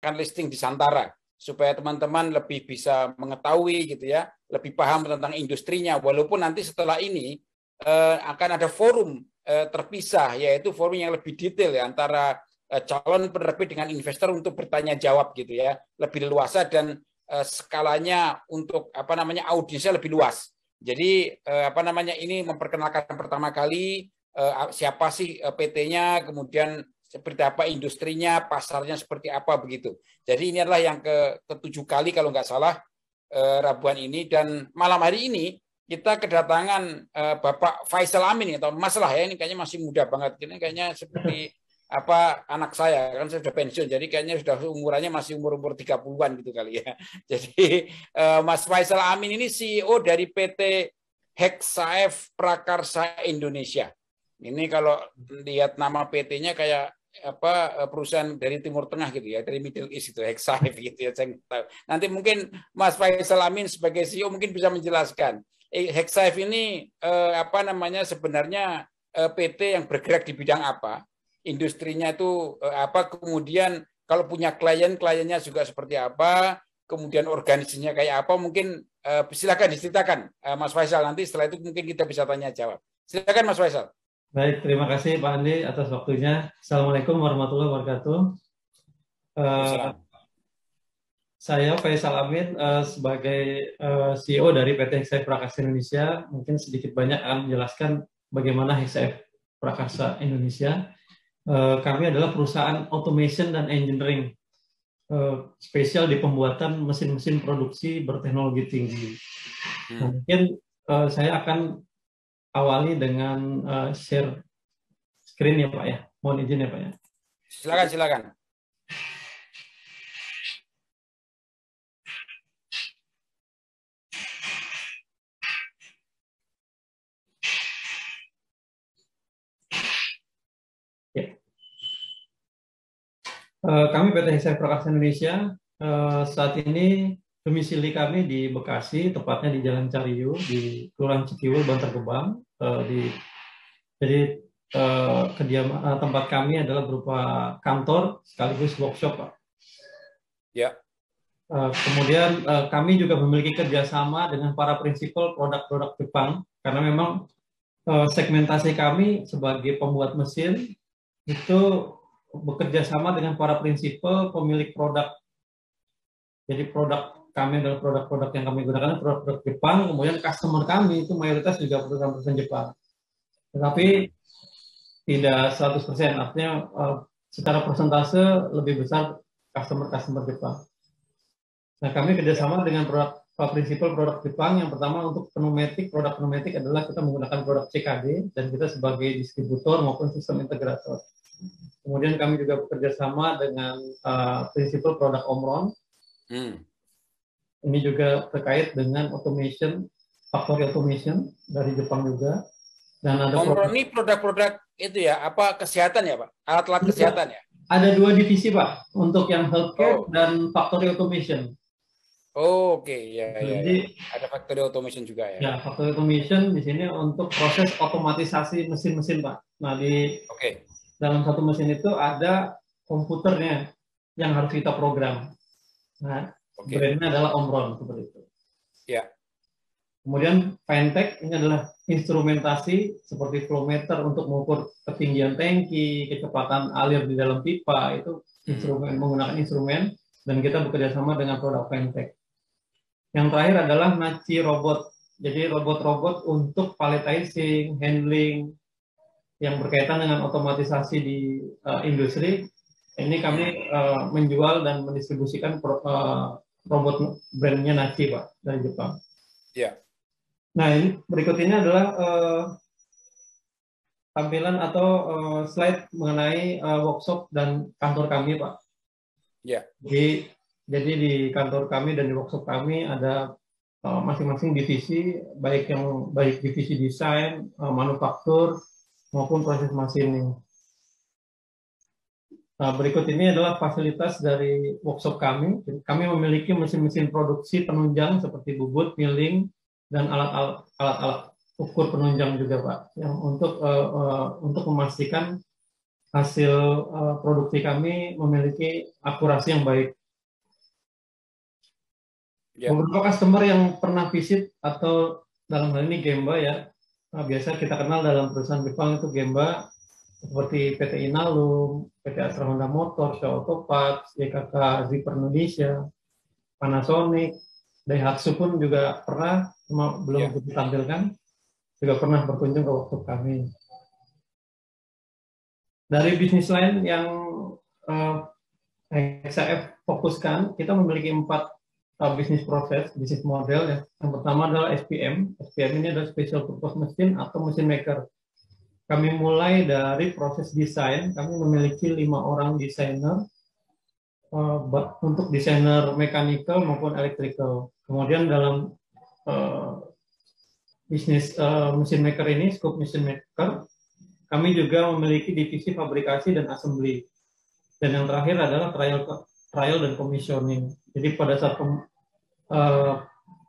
akan listing di Santara supaya teman-teman lebih bisa mengetahui gitu ya, lebih paham tentang industrinya. Walaupun nanti setelah ini akan ada forum terpisah, yaitu forum yang lebih detail ya antara calon penerbit dengan investor untuk bertanya jawab gitu ya, lebih leluasa dan skalanya untuk audiensnya lebih luas. Jadi ini memperkenalkan pertama kali siapa sih PT-nya, kemudian seperti apa industrinya, pasarnya seperti apa begitu. Jadi ini adalah yang ke-7 kali kalau nggak salah Rabuan ini, dan malam hari ini kita kedatangan Bapak Faisal Amin atau Mas lah ya, ini kayaknya masih muda banget, ini kayaknya seperti anak saya kan, saya sudah pensiun, jadi kayaknya sudah umurannya masih umur 30-an gitu kali ya. Jadi Mas Faisal Amin ini CEO dari PT Hexaef Prakarsa Indonesia. Ini kalau lihat nama PT-nya kayak perusahaan dari Timur Tengah gitu ya, dari Middle East itu, Hexaef gitu ya. Saya tahu. Nanti mungkin Mas Faisal Amin sebagai CEO mungkin bisa menjelaskan. Hexaef ini sebenarnya PT yang bergerak di bidang apa? Industrinya itu apa, kemudian kalau punya kliennya juga seperti apa, kemudian organisasinya kayak apa, mungkin silakan diceritakan Mas Faisal, nanti setelah itu mungkin kita bisa tanya jawab. Silakan Mas Faisal. Baik, terima kasih Pak Andi atas waktunya. Assalamualaikum warahmatullahi wabarakatuh. Saya Faisal Amin sebagai CEO dari PT Hexaef Prakarsa Indonesia, mungkin sedikit banyak akan menjelaskan bagaimana Hexaef Prakarsa Indonesia. Kami adalah perusahaan automation dan engineering spesial di pembuatan mesin-mesin produksi berteknologi tinggi. Nah, mungkin saya akan awali dengan share screen ya Pak ya. Mohon izin ya Pak ya. Silakan. Kami PT Hexaef Prakarsa Indonesia saat ini domisili kami di Bekasi, tepatnya di Jalan Cariu, di Kelurahan Cikiwul, Bantar Gebang. Jadi tempat kami adalah berupa kantor sekaligus workshop, Pak. Ya. Kemudian kami juga memiliki kerjasama dengan para prinsipal produk-produk Jepang, karena memang segmentasi kami sebagai pembuat mesin itu bekerja sama dengan para prinsipal pemilik produk. Jadi produk kami adalah produk-produk yang kami gunakan produk-produk Jepang, kemudian customer kami itu mayoritas juga perusahaan-perusahaan Jepang. Tetapi tidak 100%, artinya secara persentase lebih besar customer Jepang. Nah, kami kerjasama dengan prinsipal produk Jepang. Yang pertama untuk pneumatik, produk pneumatik adalah kita menggunakan produk CKD dan kita sebagai distributor maupun sistem integrator. Kemudian kami juga bekerja sama dengan prinsipal produk Omron. Ini juga terkait dengan automation, factory automation dari Jepang juga. Dan ada Omron ini produk-produk itu ya, kesehatan ya Pak? Alat-alat kesehatan ya? Ada 2 divisi Pak, untuk yang healthcare dan factory automation. Oke, ya. Jadi ada factory automation juga ya? Ya, factory automation di sini untuk proses otomatisasi mesin-mesin Pak. Nah, dalam satu mesin itu ada komputernya yang harus kita program. Nah, brandnya adalah Omron seperti itu. Ya. Kemudian Fintech ini adalah instrumentasi seperti flowmeter untuk mengukur ketinggian tangki, kecepatan alir di dalam pipa, itu menggunakan instrumen, dan kita bekerja sama dengan produk Fintech. Yang terakhir adalah Nachi robot. Jadi robot-robot untuk palletizing, handling yang berkaitan dengan otomatisasi di industri. Ini kami menjual dan mendistribusikan robot brandnya Nachi Pak dari Jepang. Ya. Nah, ini berikut ini adalah tampilan atau slide mengenai workshop dan kantor kami, Pak. Ya. Jadi di kantor kami dan di workshop kami ada masing-masing divisi, baik divisi desain, manufaktur maupun proses machining. Nah, berikut ini adalah fasilitas dari workshop kami. Kami memiliki mesin-mesin produksi penunjang seperti bubut, milling, dan alat-alat ukur penunjang juga Pak, yang untuk memastikan hasil produksi kami memiliki akurasi yang baik. Beberapa customer yang pernah visit atau dalam hal ini Gemba ya, biasa kita kenal dalam perusahaan Jepang itu Gemba, seperti PT Inalum, PT Astra Honda Motor, Showa Auto Parts, YKK Zipper Indonesia, Panasonic, Daihatsu pun juga pernah, cuma belum ditampilkan, juga pernah berkunjung ke workshop kami. Dari bisnis lain yang XAF fokuskan, kita memiliki 4 bisnis proses, bisnis model ya. Yang pertama adalah SPM. SPM ini adalah Special Purpose Machine atau Machine Maker. Kami mulai dari proses desain. Kami memiliki 5 orang desainer untuk desainer mechanical maupun electrical. Kemudian dalam bisnis Machine Maker ini, scope Machine Maker, kami juga memiliki divisi fabrikasi dan assembly. Dan yang terakhir adalah trial dan commissioning. Jadi pada saat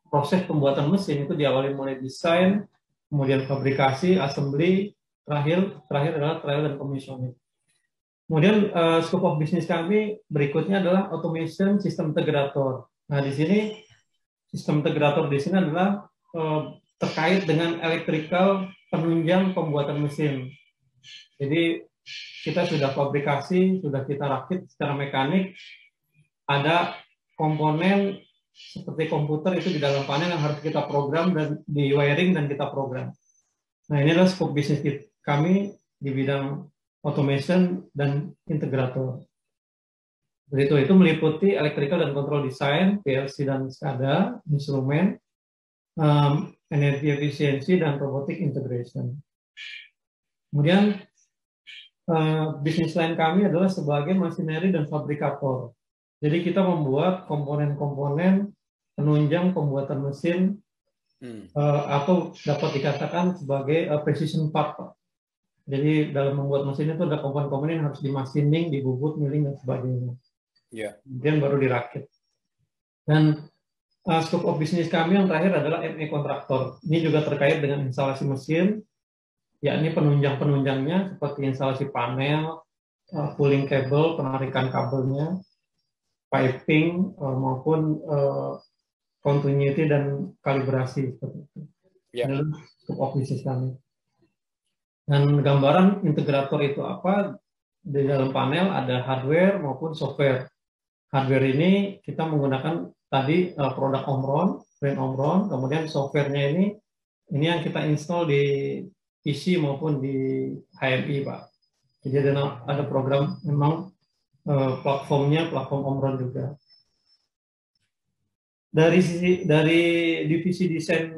proses pembuatan mesin itu diawali mulai desain, kemudian fabrikasi, assembly, terakhir adalah trial dan commissioning. Kemudian scope of bisnis kami berikutnya adalah automation sistem integrator. Nah di sini sistem integrator di sini adalah terkait dengan electrical penunjang pembuatan mesin. Jadi kita sudah fabrikasi, sudah kita rakit secara mekanik, ada komponen seperti komputer itu di dalam panel yang harus kita program dan di wiring dan kita program. Nah ini adalah scope bisnis kami di bidang automation dan integrator. Itu meliputi electrical dan control design, PLC dan SCADA, instrumen, energi efisiensi dan robotic integration. Kemudian bisnis lain kami adalah sebagai machinery dan fabrikator. Jadi kita membuat komponen-komponen penunjang pembuatan mesin atau dapat dikatakan sebagai precision part. Jadi dalam membuat mesin itu ada komponen-komponen yang harus dimachining, dibubut, milling dan sebagainya. Kemudian baru dirakit. Dan scope of bisnis kami yang terakhir adalah ME kontraktor. Ini juga terkait dengan instalasi mesin, yakni penunjang-penunjangnya seperti instalasi panel, pulling cable, penarikan kabelnya, piping maupun continuity dan kalibrasi seperti itu. Ini scope of bisnis kami. Dan gambaran integrator itu apa? Di dalam panel ada hardware maupun software. Hardware ini kita menggunakan tadi produk Omron, brand Omron, kemudian softwarenya ini yang kita install di PC maupun di HMI, Pak. Jadi ada program memang platformnya platform Omron juga. Dari divisi desain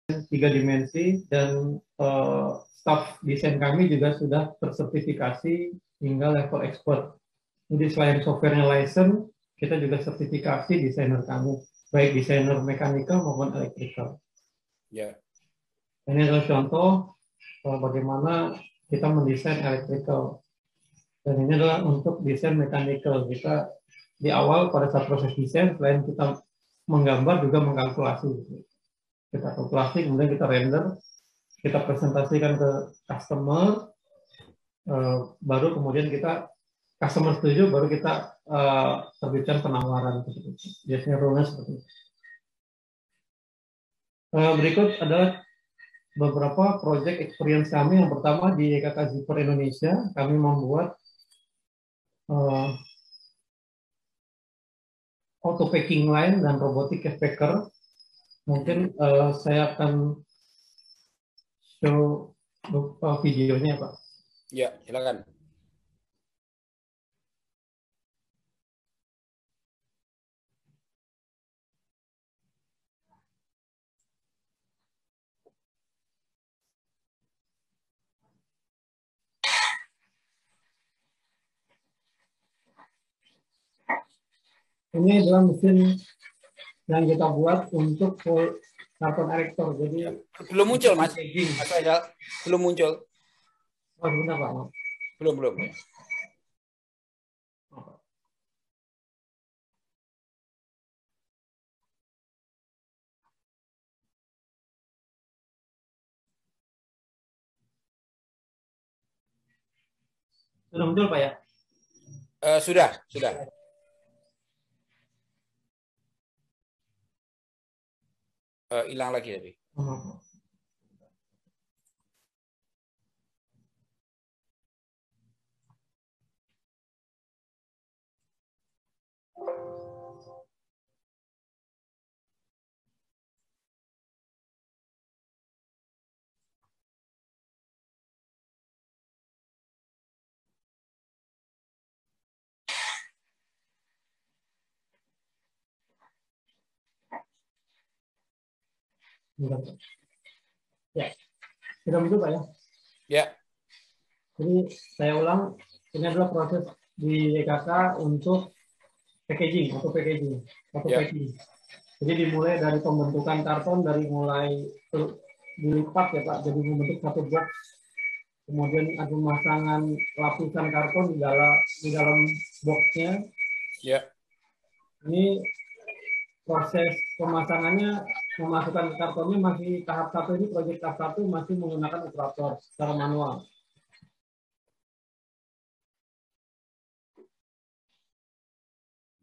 3 dimensi dan staff desain kami juga sudah tersertifikasi hingga level expert. Jadi selain softwarenya license, kita juga sertifikasi desainer kami, baik desainer mechanical maupun electrical. Ini adalah contoh bagaimana kita mendesain electrical. Dan ini adalah untuk desain mechanical. Kita di awal pada saat proses desain, selain kita menggambar juga mengkalkulasi. Kita kalkulasi, kemudian kita render, kita presentasikan ke customer, baru kemudian customer setuju, baru kita terbitkan penawaran. Biasanya rule-nya seperti itu. Berikut adalah beberapa project experience kami. Yang pertama di YKK Zipper Indonesia, kami membuat auto packing line dan robotic case packer. Mungkin saya akan show videonya, Pak. Ya, silakan. Ini adalah mesin yang kita buat untuk full karton erector. Jadi belum muncul, Mas. Belum muncul. Oh, sebentar, Pak. Belum. Ya. Sudah muncul Pak ya? Sudah. Hilang lagi tadi. Ya, sudah muncul Pak ya? Ya. Jadi saya ulang, ini adalah proses di EKK untuk packaging atau Ya. packing. Jadi dimulai dari pembentukan karton, dari mulai dilipat ya Pak, jadi membentuk satu box. Kemudian ada pemasangan lapisan karton di dalam boxnya. Ya. Ini proses pemasangannya, memasukkan kartonnya masih tahap 1, ini proyek tahap 1 masih menggunakan operator secara manual.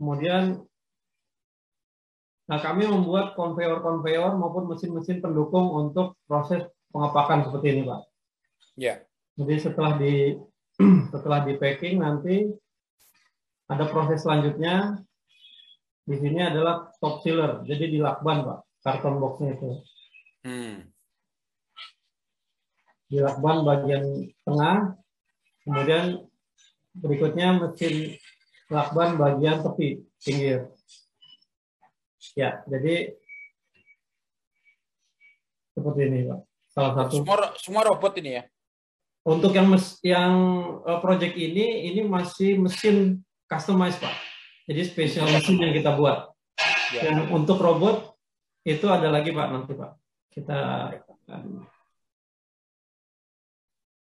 Kemudian kami membuat konveyor maupun mesin-mesin pendukung untuk proses pengepakan seperti ini Pak. Ya. Jadi setelah di packing nanti ada proses selanjutnya. Di sini adalah top sealer, jadi dilakban Pak, karton boxnya itu. Dilakban bagian tengah, kemudian berikutnya mesin lakban bagian tepi, pinggir. Ya, jadi seperti ini Pak. Salah satu. Semua robot ini ya? Untuk yang project ini masih mesin customized Pak. Jadi spesial mesin yang kita buat. Ya. Yang untuk robot itu ada lagi Pak nanti Pak. Kita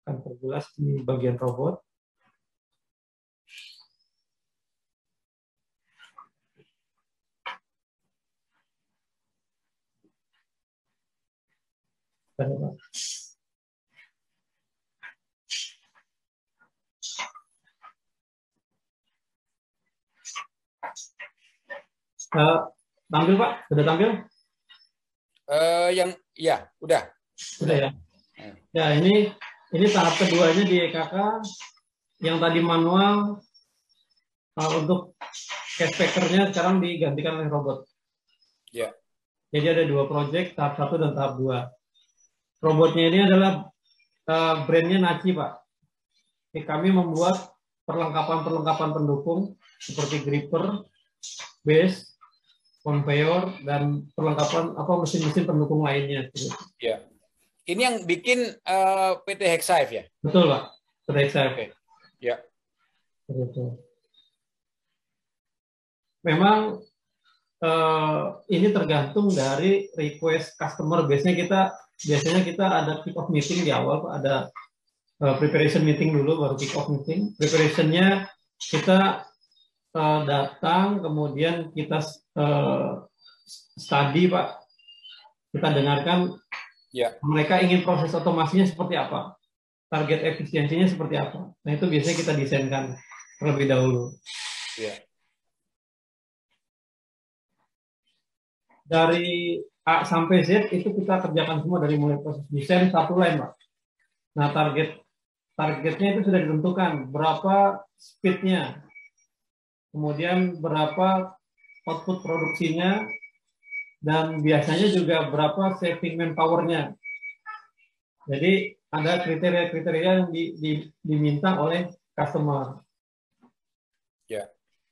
akan perjelas di bagian robot. Tampil Pak, sudah tampil? Udah. Sudah ya. Ya ini tahap keduanya di EKK yang tadi manual untuk cash packernya sekarang digantikan oleh robot. Ya. Jadi ada 2 proyek, tahap 1 dan tahap 2. Robotnya ini adalah brandnya Naci Pak. Jadi kami membuat perlengkapan pendukung seperti gripper, base, konveyor, dan perlengkapan mesin-mesin pendukung lainnya. Ya. Ini yang bikin PT Hexaif ya? Betul Pak, PT Hexaif. Okay. Ya. Betul. Memang ini tergantung dari request customer. Biasanya kita ada kick off meeting di awal Pak, ada preparation meeting dulu baru kick off meeting. Preparationnya kita datang, kemudian kita study Pak, kita dengarkan mereka ingin proses otomasinya seperti apa, target efisiensinya seperti apa. Nah itu biasanya kita desainkan terlebih dahulu. Dari A sampai Z itu kita kerjakan semua, dari mulai proses desain satu line Pak. Nah targetnya itu sudah ditentukan, berapa speednya, kemudian berapa output produksinya, dan biasanya juga berapa saving manpower-nya. Jadi ada kriteria-kriteria yang diminta oleh customer. Ya.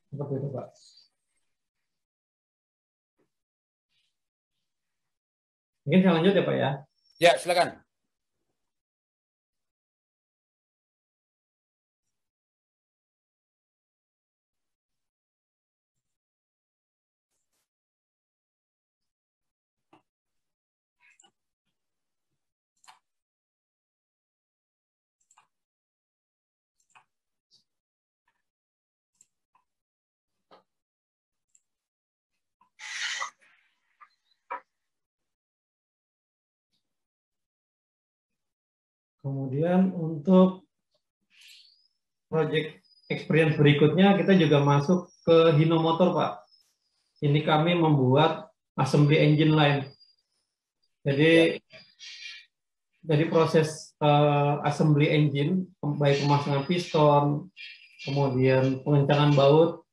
Seperti itu Pak. Mungkin saya lanjut ya Pak ya? Ya, silakan. Kemudian untuk project experience berikutnya kita juga masuk ke Hino Motor, Pak. Ini kami membuat assembly engine line. Jadi proses assembly engine, baik pemasangan piston, kemudian pengencangan baut,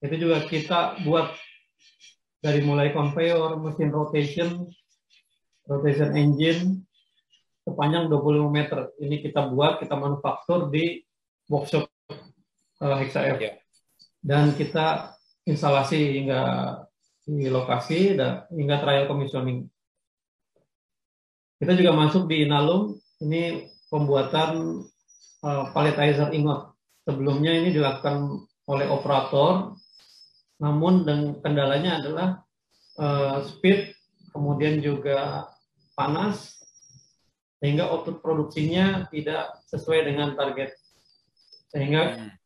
itu juga kita buat dari mulai conveyor, mesin rotation engine, sepanjang 25 meter. Ini kita buat, kita manufaktur di workshop HexaF. Dan kita instalasi hingga di lokasi dan hingga trial commissioning. Kita juga masuk di Inalum, ini pembuatan palletizer ingot. Sebelumnya ini dilakukan oleh operator, namun dengan kendalanya adalah speed, kemudian juga panas, sehingga output produksinya tidak sesuai dengan target. Sehingga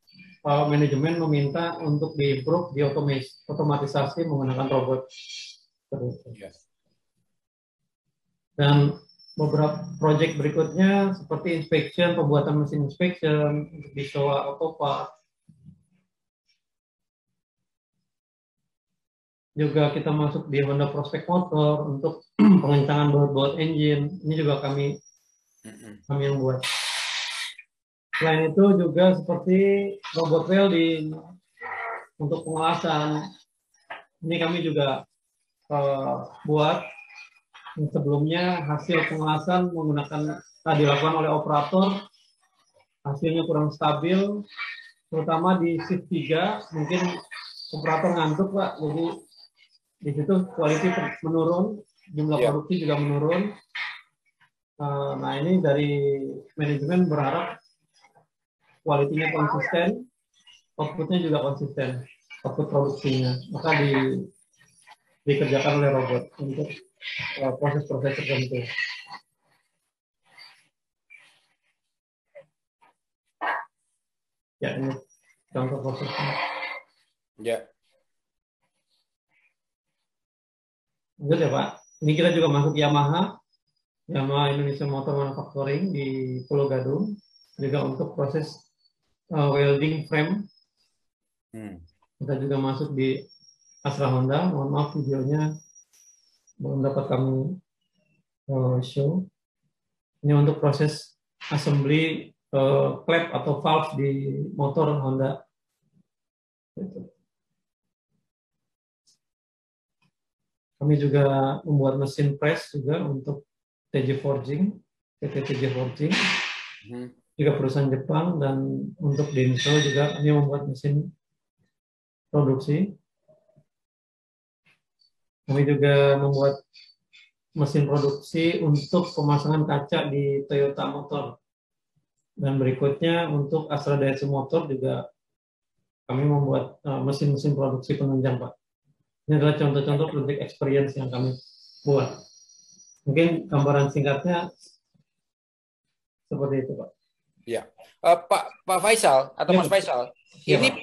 manajemen meminta untuk diimprove, diotomatisasi menggunakan robot. Dan beberapa proyek berikutnya seperti inspection, pembuatan mesin inspection di Showa Autopart. Juga kita masuk di Honda Prospect Motor untuk pengencangan baut-baut engine. Ini juga kami yang buat. Selain itu juga seperti robot welding untuk pengelasan. Ini kami juga buat. Sebelumnya hasil pengelasan menggunakan dilakukan oleh operator, hasilnya kurang stabil, terutama di shift 3, mungkin operator ngantuk, Pak, jadi di situ quality menurun, jumlah produksi juga menurun. Nah, ini dari manajemen berharap kualitinya konsisten, outputnya juga konsisten, output produksinya, maka dikerjakan oleh robot untuk proses-proses tertentu. Ya, ini contoh prosesnya. Ya. Lanjut ya, Pak. Ini kita juga masuk Yamaha Indonesia Motor Manufacturing di Pulau Gadung, juga untuk proses welding frame. Kita juga masuk di Astra Honda. Mohon maaf videonya belum dapat kami show. Ini untuk proses assembly klep atau valve di motor Honda. Kami juga membuat mesin press juga untuk TJ Forging, PT TJ Forging, juga perusahaan Jepang, dan untuk Denso juga kami membuat mesin produksi. Kami juga membuat mesin produksi untuk pemasangan kaca di Toyota Motor. Dan berikutnya untuk Astra Daihatsu Motor juga kami membuat mesin-mesin produksi penunjang, Pak. Ini adalah contoh-contoh project experience yang kami buat. Mungkin gambaran singkatnya seperti itu, Pak. Ya, Pak Faisal atau Mas Faisal, ya, ini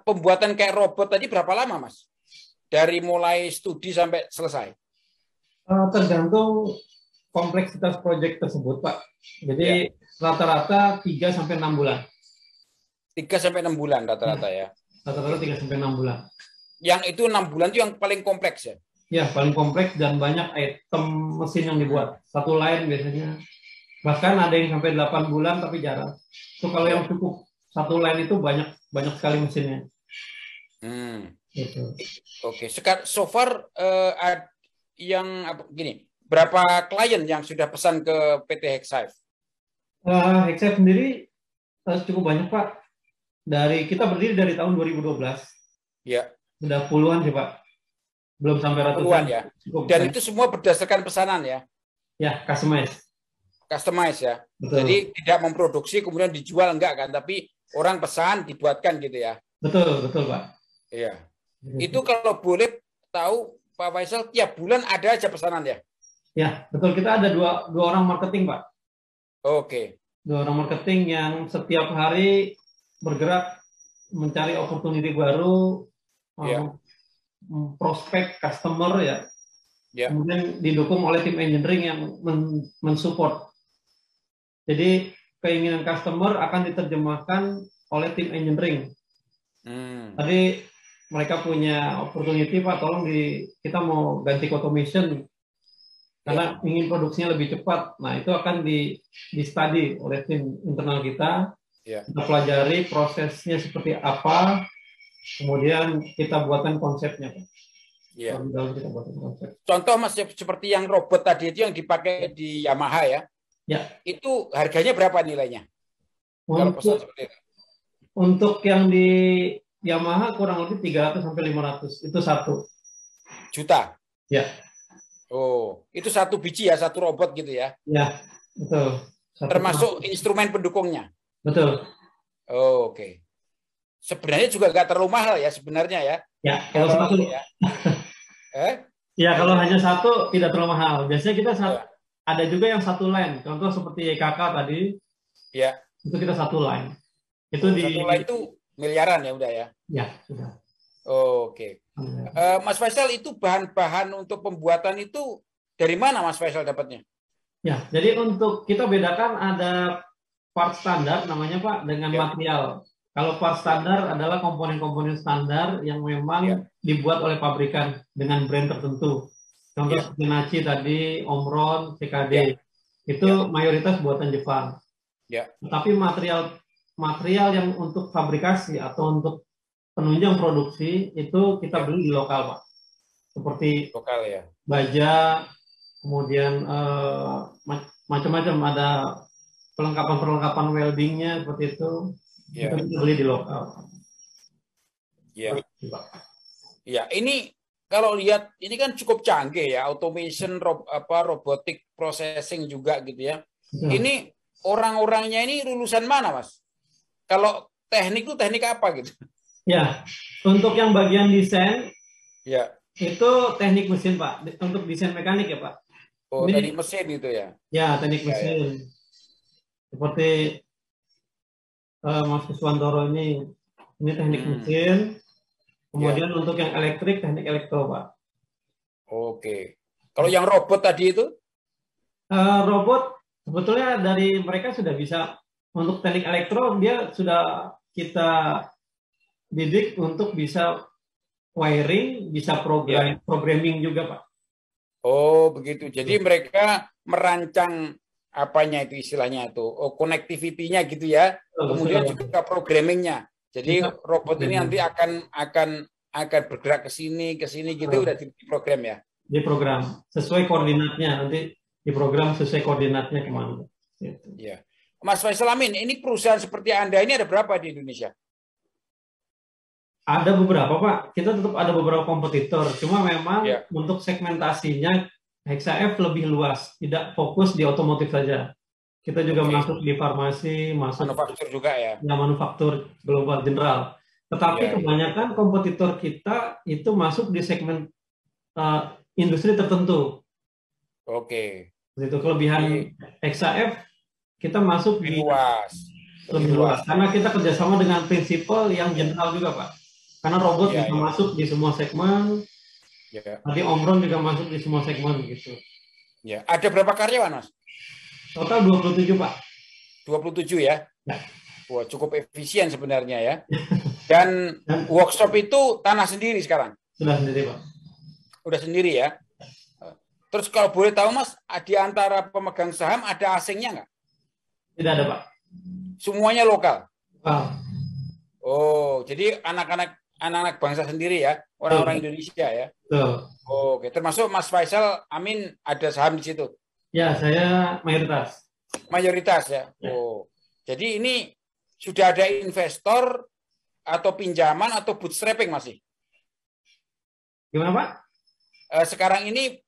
pembuatan kayak robot tadi berapa lama, Mas? Dari mulai studi sampai selesai? Tergantung kompleksitas proyek tersebut, Pak. Jadi rata-rata 3 sampai 6 bulan. 3 sampai 6 bulan rata-rata ya. Rata-rata 3 sampai 6 bulan. Yang itu 6 bulan itu yang paling kompleks ya? Ya, paling kompleks dan banyak item mesin yang dibuat. Satu line biasanya. Bahkan ada yang sampai 8 bulan tapi jarang. So, kalau yang cukup satu line itu banyak sekali mesinnya. Gitu. Oke, so far berapa klien yang sudah pesan ke PT HexaF? HexaF sendiri cukup banyak, Pak. Kita berdiri dari tahun 2012. Ya. Sudah puluhan sih, Pak. Belum sampai ratusan. Puluhan ya. Dan itu semua berdasarkan pesanan ya? Ya, customize ya. Betul. Jadi tidak memproduksi kemudian dijual enggak kan, tapi orang pesan dibuatkan gitu ya. Betul, Pak. Iya. Itu kalau boleh tahu Pak Faisal, tiap bulan ada aja pesanan ya? Ya, betul. Kita ada dua orang marketing, Pak. Oke. 2 orang marketing yang setiap hari bergerak mencari opportunity baru, prospek customer ya. Kemudian didukung oleh tim engineering yang mensupport. Jadi keinginan customer akan diterjemahkan oleh tim engineering. Tadi mereka punya opportunity, Pak, tolong kita mau ganti ke automation karena ingin produksinya lebih cepat. Nah, itu akan di study oleh tim internal kita. Kita pelajari prosesnya seperti apa, kemudian kita buatkan konsepnya, Pak. Kita buatkan konsep. Contoh Mas, seperti yang robot tadi itu yang dipakai di Yamaha ya. Itu harganya berapa nilainya? Untuk yang di Yamaha kurang lebih 300 sampai 500. Itu 1 juta. Ya. Oh, itu 1 biji ya, 1 robot gitu ya? Ya, betul. Termasuk instrumen pendukungnya? Betul. Oh, oke. Sebenarnya juga nggak terlalu mahal ya sebenarnya ya? Ya, kalau 1 ya. Ya, kalau hanya 1 tidak terlalu mahal. Biasanya kita ada juga yang 1 line. Contoh seperti YKK tadi. Ya. Itu kita 1 line. Itu 1 line itu miliaran ya udah ya? Ya, sudah. Oh, oke. Mas Faisal, itu bahan-bahan untuk pembuatan itu dari mana Mas Faisal dapatnya? Ya, jadi untuk kita bedakan ada part standar namanya Pak dengan material. Kalau part standar adalah komponen-komponen standar yang memang dibuat oleh pabrikan dengan brand tertentu. Contoh seperti Naci tadi, Omron, CKD. Itu mayoritas buatan Jepang. Tapi material yang untuk fabrikasi atau untuk penunjang produksi itu kita beli di lokal, Pak. Seperti lokal ya. Baja, kemudian macam-macam, ada perlengkapan weldingnya seperti itu. Itu kita beli di lokal. Iya. Iya, ini kalau lihat ini kan cukup canggih ya, automation, robotic processing juga gitu ya. Ini orang-orangnya ini lulusan mana, Mas? Kalau teknik itu teknik apa gitu? Ya, untuk yang bagian desain, itu teknik mesin, Pak. Untuk desain mekanik ya, Pak. Oh, teknik mesin itu ya? Ya, teknik mesin. Seperti Mas Kuswantoro ini teknik mesin. Kemudian untuk yang elektrik, teknik elektro, Pak. Oke. Kalau yang robot tadi itu? Robot, sebetulnya dari mereka sudah bisa. Untuk teknik elektro, dia sudah kita didik untuk bisa wiring, bisa programming juga, Pak. Oh, begitu. Jadi mereka merancang apanya itu istilahnya itu, connectivity-nya gitu ya. Kemudian juga programmingnya. Jadi robot ini nanti akan bergerak ke sini gitu udah diprogram ya. Diprogram sesuai koordinatnya, nanti diprogram sesuai koordinatnya kemana. Ya. Mas Faisal Amin, ini perusahaan seperti Anda ini ada berapa di Indonesia? Ada beberapa, Pak. Kita tetap ada beberapa kompetitor. Cuma memang untuk segmentasinya HexaF lebih luas, tidak fokus di otomotif saja. Kita juga masuk di farmasi, masuk manufaktur juga ya. Ya, manufaktur global general. Tetapi kebanyakan kompetitor kita itu masuk di segmen industri tertentu. Oke. Itu kelebihan HexaF, kita masuk lebih luas. Lebih luas. Karena kita kerjasama dengan prinsipal yang general juga, Pak. Karena robot bisa masuk di semua segmen. Tadi Omron juga masuk di semua segmen gitu. Ya. Ada berapa karyawan, Mas? Total 27, Pak. 27 ya? Wah, cukup efisien sebenarnya ya. Dan workshop itu tanah sendiri sekarang? Sudah sendiri, Pak. Udah sendiri ya? Terus kalau boleh tahu, Mas, di antara pemegang saham ada asingnya nggak? Tidak ada, Pak. Semuanya lokal? Oh, jadi anak-anak bangsa sendiri ya? Orang-orang Indonesia ya? Oke, termasuk Mas Faisal Amin ada saham di situ? Ya, saya mayoritas. Mayoritas ya? Oh, jadi ini sudah ada investor atau pinjaman atau bootstrapping masih? Gimana, Pak? Sekarang ini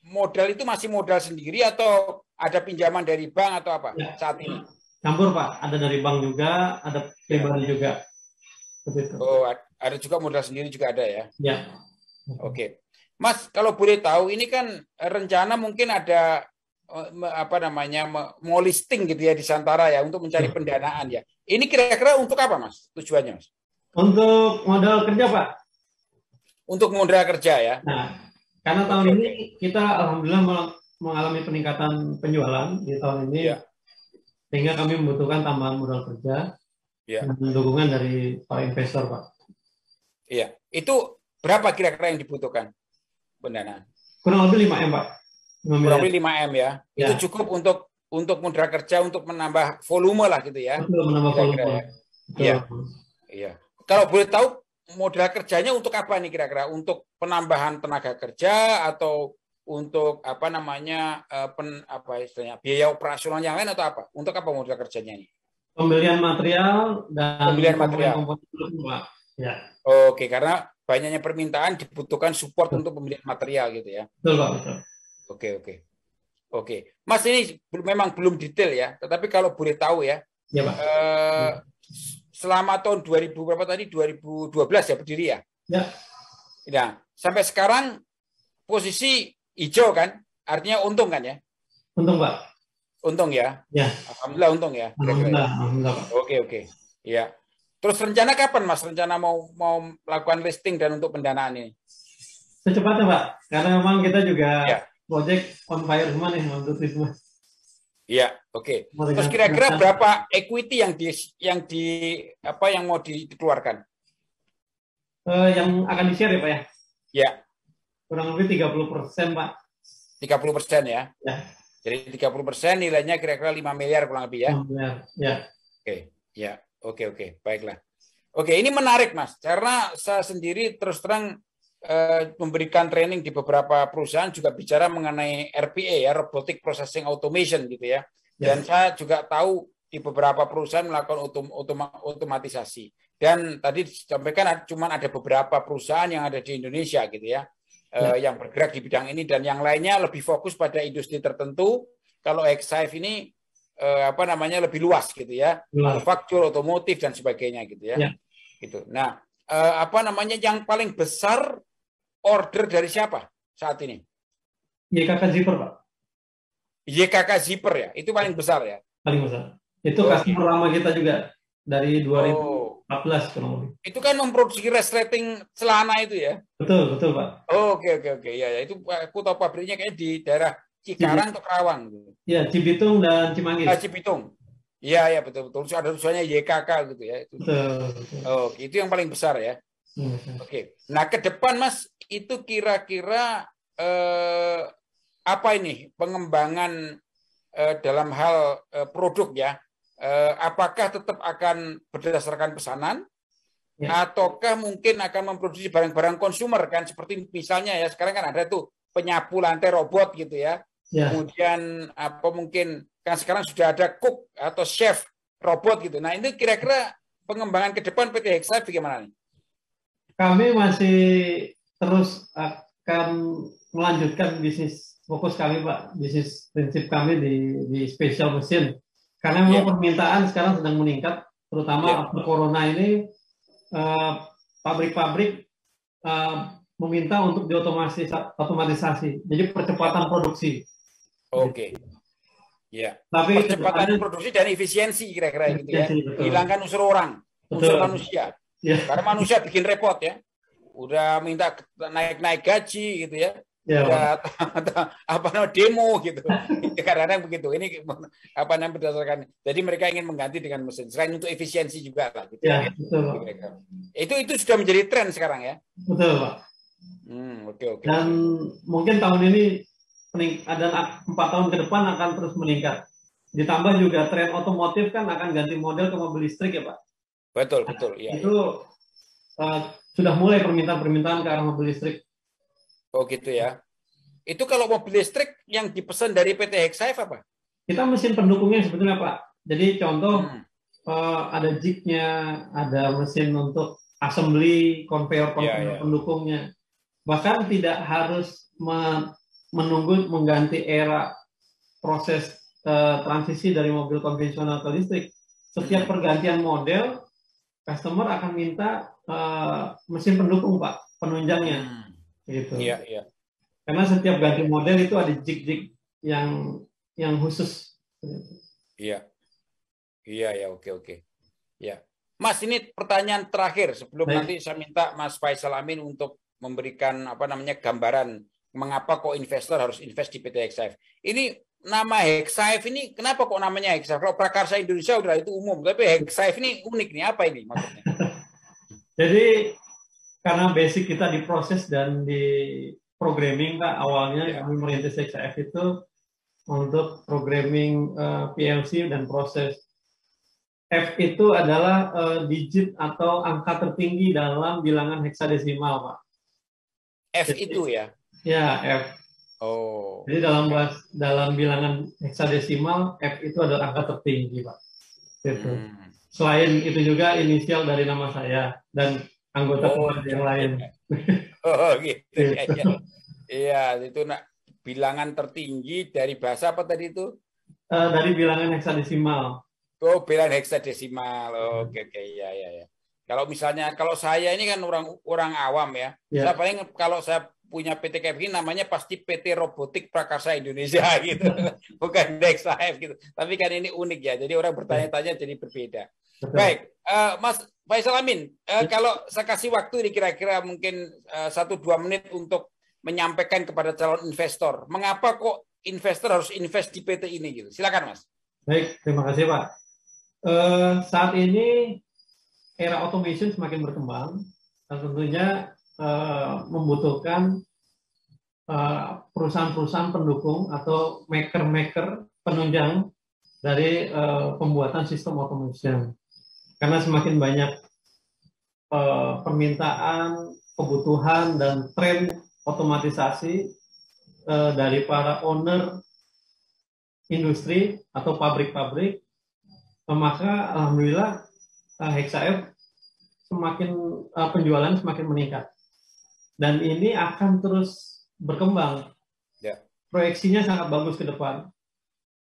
modal itu masih modal sendiri atau ada pinjaman dari bank atau apa saat ini? Campur, Pak. Ada dari bank juga, ada pribadi juga. Betul. Oh, ada juga modal sendiri juga ada ya? Ya. Oke. Mas, kalau boleh tahu, ini kan rencana mungkin ada mau listing gitu ya di Santara ya untuk mencari pendanaan ya. Ini kira-kira untuk apa, Mas? Tujuannya, Mas? Untuk modal kerja, Pak. Untuk modal kerja ya. Nah, karena tahun ini kita alhamdulillah mengalami peningkatan penjualan di tahun ini. sehingga kami membutuhkan tambahan modal kerja dan dukungan dari para investor, Pak. Iya, itu berapa kira-kira yang dibutuhkan pendanaan? Kurang lebih 5M, Pak. Kurang lebih 5M ya. Itu cukup untuk modal kerja untuk menambah volume lah gitu ya. Betul, menambah volume. Ya. Iya. Iya. Kalau boleh tahu modal kerjanya untuk apa nih kira-kira? Untuk penambahan tenaga kerja atau untuk apa namanya biaya operasional yang lain atau apa? Untuk apa modal kerjanya ini? Pembelian material dan pembelian material. Pak. Ya. Oke, karena banyaknya permintaan dibutuhkan support untuk pembelian material gitu ya. Betul, Pak, betul. Oke. Mas, ini memang belum detail ya, tetapi kalau boleh tahu ya. Ya, Pak. Selama tahun 2000 berapa tadi? 2012 ya berdiri ya? Ya. Nah, sampai sekarang posisi hijau kan? Artinya untung kan ya? Untung, Pak. Untung ya? Ya. Alhamdulillah untung ya. Alhamdulillah. Oke. Ya. Terus rencana kapan Mas? Rencana mau melakukan listing dan untuk pendanaan ini? Secepatnya, Pak. Karena memang kita juga project on fire semua nih untuk itu. Iya, oke. Terus kira-kira berapa equity yang mau dikeluarkan? Yang akan di-share ya, Pak ya? Ya. Kurang lebih 30%, Pak. 30% ya? Ya. Jadi 30% nilainya kira-kira 5 miliar kurang lebih ya? 5 miliar, ya. Oke, ya. Oke. Baiklah. Oke, ini menarik Mas. Karena saya sendiri terus terang memberikan training di beberapa perusahaan juga bicara mengenai RPA ya, Robotic Processing Automation gitu ya. Dan saya juga tahu di beberapa perusahaan melakukan otomatisasi. Dan tadi disampaikan cuma ada beberapa perusahaan yang ada di Indonesia gitu ya, yang bergerak di bidang ini, dan yang lainnya lebih fokus pada industri tertentu. Kalau Exhive ini lebih luas gitu ya, manufaktur, otomotif dan sebagainya gitu ya. Gitu. Nah, yang paling besar order dari siapa saat ini? YKK Zipper, Pak. YKK Zipper ya, itu paling besar ya. Paling besar. Itu customer lama kita juga dari 2014 kurang lebih. Itu kan memproduksi resleting celana itu ya. Betul Pak. Oke. Ya, itu aku tahu pabriknya kayak di daerah Cikarang atau Karawang. Iya, Cibitung dan Cimanggis. Cibitung. Iya, betul. Ada tulisannya YKK gitu ya. Betul. Itu yang paling besar ya. Oke. Nah, ke depan Mas, itu kira-kira apa ini pengembangan dalam hal produk ya? Apakah tetap akan berdasarkan pesanan? Ataukah mungkin akan memproduksi barang-barang konsumer kan? Seperti misalnya ya, sekarang kan ada tuh penyapu lantai robot gitu ya. Kemudian mungkin kan sekarang sudah ada cook atau chef robot gitu. Nah, ini kira-kira pengembangan ke depan PT Exhive bagaimana nih? Kami masih terus akan melanjutkan bisnis fokus kami, Pak. Bisnis prinsip kami di special mesin. Karena memang permintaan sekarang sedang meningkat, terutama corona ini pabrik-pabrik meminta untuk diotomatisasi. Jadi percepatan produksi. Oke. Ya. Tapi percepatan produksi dan efisiensi kira-kira gitu ya. Hilangkan unsur orang, unsur manusia. Karena manusia bikin repot ya. Udah minta naik gaji gitu ya. Udah demo gitu. Kadang-kadang begitu. Ini berdasarkan. Jadi mereka ingin mengganti dengan mesin. Selain untuk efisiensi juga lah gitu. Betul. Itu sudah menjadi tren sekarang ya. Betul, Pak. Oke. Dan mungkin tahun ini ada 4 tahun ke depan akan terus meningkat. Ditambah juga tren otomotif kan akan ganti model ke mobil listrik ya, Pak. Betul. Ya, itu sudah mulai permintaan ke arah mobil listrik. Oh gitu ya. Itu kalau mobil listrik yang dipesan dari PT Exhive apa? Kita mesin pendukungnya sebetulnya, Pak. Jadi contoh ada jignya, ada mesin untuk assembly, conveyor pendukungnya. Bahkan tidak harus menunggu mengganti era proses transisi dari mobil konvensional ke listrik. Setiap pergantian model, customer akan minta mesin pendukung, Pak, penunjangnya. Gitu. Iya. Karena setiap ganti model itu ada jig-jig yang khusus. Iya, oke. Ya, Mas, ini pertanyaan terakhir sebelum nanti saya minta Mas Faisal Amin untuk memberikan gambaran mengapa kok investor harus invest di PT Exhive. Ini nama Hexaef ini kenapa kok namanya Hexaef? Kalau Prakarsa Indonesia udah itu umum, tapi Hexaef ini unik nih, apa ini maksudnya? Jadi karena basic kita di proses dan di programming, Pak, awalnya kami merintis Hexaef itu untuk programming PLC dan proses. F itu adalah digit atau angka tertinggi dalam bilangan heksadesimal, Pak. F jadi, itu ya? Ya, F. Oh. Jadi dalam bilangan heksadesimal, F itu adalah angka tertinggi, Pak. Gitu. Selain itu juga inisial dari nama saya dan anggota keluarga yang lain. Oh gitu. Iya, itu bilangan tertinggi dari bahasa apa tadi itu? Dari bilangan heksadesimal. Oh, bilangan heksadesimal. Oke, ya. Kalau saya ini kan orang awam ya. Saya paling kalau saya punya PT KFG namanya pasti PT Robotik Prakarsa Indonesia gitu. Bukan Hexaef gitu. Tapi kan ini unik ya. Jadi orang bertanya-tanya jadi berbeda. Baik, Mas Faisal Amin, kalau saya kasih waktu ini kira-kira mungkin 1-2 menit untuk menyampaikan kepada calon investor, mengapa kok investor harus invest di PT ini gitu. Silakan, Mas. Baik, terima kasih, Pak. Saat ini era automation semakin berkembang dan tentunya membutuhkan perusahaan-perusahaan pendukung atau maker-maker penunjang dari pembuatan sistem automation. Karena semakin banyak permintaan, kebutuhan, dan tren otomatisasi dari para owner industri atau pabrik-pabrik, maka alhamdulillah Hexaef penjualan semakin meningkat. Dan ini akan terus berkembang. Proyeksinya sangat bagus ke depan.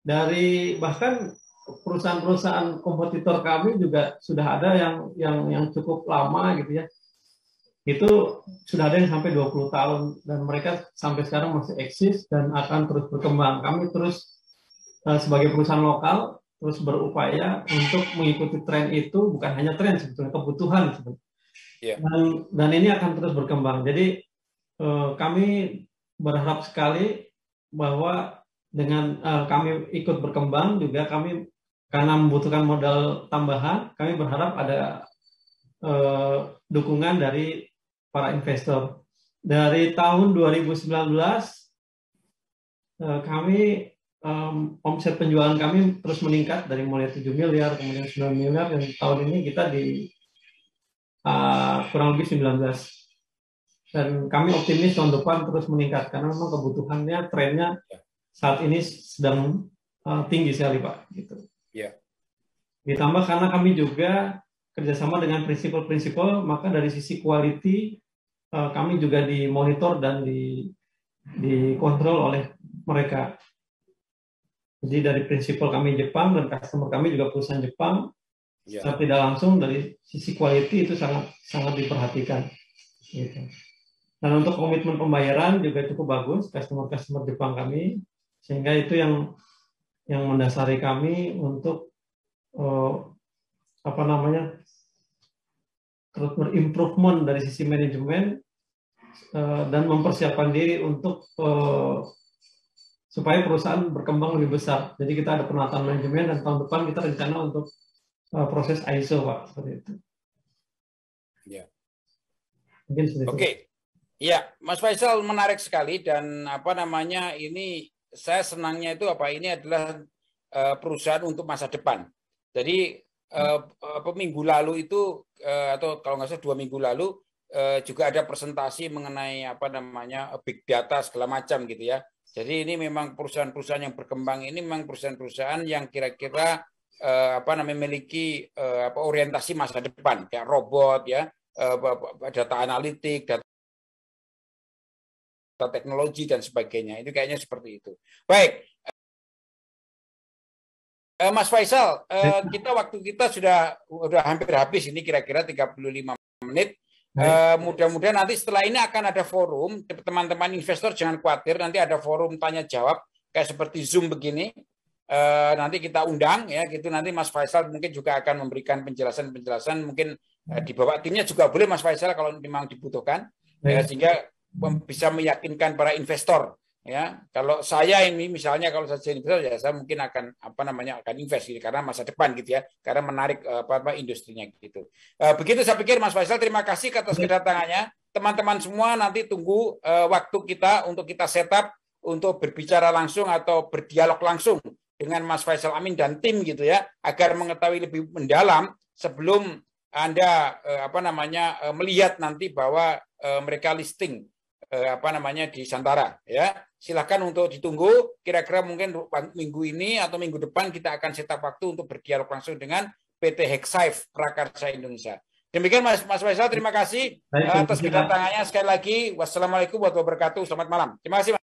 Dari bahkan perusahaan-perusahaan kompetitor kami juga sudah ada yang cukup lama gitu ya. Itu sudah ada yang sampai 20 tahun dan mereka sampai sekarang masih eksis dan akan terus berkembang. Kami terus sebagai perusahaan lokal terus berupaya untuk mengikuti tren itu, bukan hanya tren sebetulnya, kebutuhan sebetulnya. Dan ini akan terus berkembang. Jadi kami berharap sekali bahwa dengan kami ikut berkembang juga kami karena membutuhkan modal tambahan, kami berharap ada dukungan dari para investor. Dari tahun 2019 kami omset penjualan kami terus meningkat dari mulai 7 miliar kemudian 9 miliar dan tahun ini kita di kurang lebih 19. Dan kami optimis tahun depan terus meningkat karena memang kebutuhannya, trennya saat ini sedang tinggi sekali, Pak. Gitu. Ditambah karena kami juga kerjasama dengan prinsipal-prinsipal, maka dari sisi quality kami juga dimonitor dan dikontrol oleh mereka. Jadi dari prinsipal kami Jepang dan customer kami juga perusahaan Jepang, secara tidak langsung dari sisi quality itu sangat diperhatikan. Gitu. Dan untuk komitmen pembayaran juga cukup bagus customer Jepang kami, sehingga itu yang mendasari kami untuk terus berimprovement dari sisi manajemen dan mempersiapkan diri untuk supaya perusahaan berkembang lebih besar. Jadi kita ada penataan manajemen dan tahun depan kita rencana untuk proses ISO, Pak, seperti itu. Oke. Ya, Mas Faisal menarik sekali dan ini saya senangnya itu ini adalah perusahaan untuk masa depan. Jadi minggu lalu itu atau kalau nggak salah 2 minggu lalu juga ada presentasi mengenai big data segala macam gitu ya. Jadi ini memang perusahaan-perusahaan yang berkembang ini memang perusahaan-perusahaan yang kira-kira memiliki orientasi masa depan kayak robot ya, data analitik, data teknologi dan sebagainya. Itu kayaknya seperti itu. Baik. Mas Faisal, waktu kita sudah hampir habis ini kira-kira 35 menit. Mudah-mudahan nanti setelah ini akan ada forum, teman-teman investor jangan khawatir, nanti ada forum tanya jawab kayak seperti Zoom begini. Nanti kita undang ya gitu, nanti Mas Faisal mungkin juga akan memberikan penjelasan mungkin di bawah timnya juga boleh Mas Faisal kalau memang dibutuhkan, sehingga bisa meyakinkan para investor Ya, kalau saya ini misalnya kalau saya jadi investor ya saya mungkin akan akan invest gitu, karena masa depan gitu ya, karena menarik industrinya gitu. Begitu saya pikir Mas Faisal, terima kasih atas kedatangannya. Teman-teman semua nanti tunggu waktu kita untuk kita setup untuk berbicara langsung atau berdialog langsung dengan Mas Faisal Amin dan tim gitu ya, agar mengetahui lebih mendalam sebelum Anda melihat nanti bahwa mereka listing di Santara ya. Silakan untuk ditunggu, kira-kira mungkin minggu ini atau minggu depan kita akan setup waktu untuk berdialog langsung dengan PT Hexaif Prakarsa Indonesia. Demikian Mas Faisal, terima kasih atas kedatangannya sekali lagi. Wassalamualaikum warahmatullahi wabarakatuh. Selamat malam. Terima kasih Mas.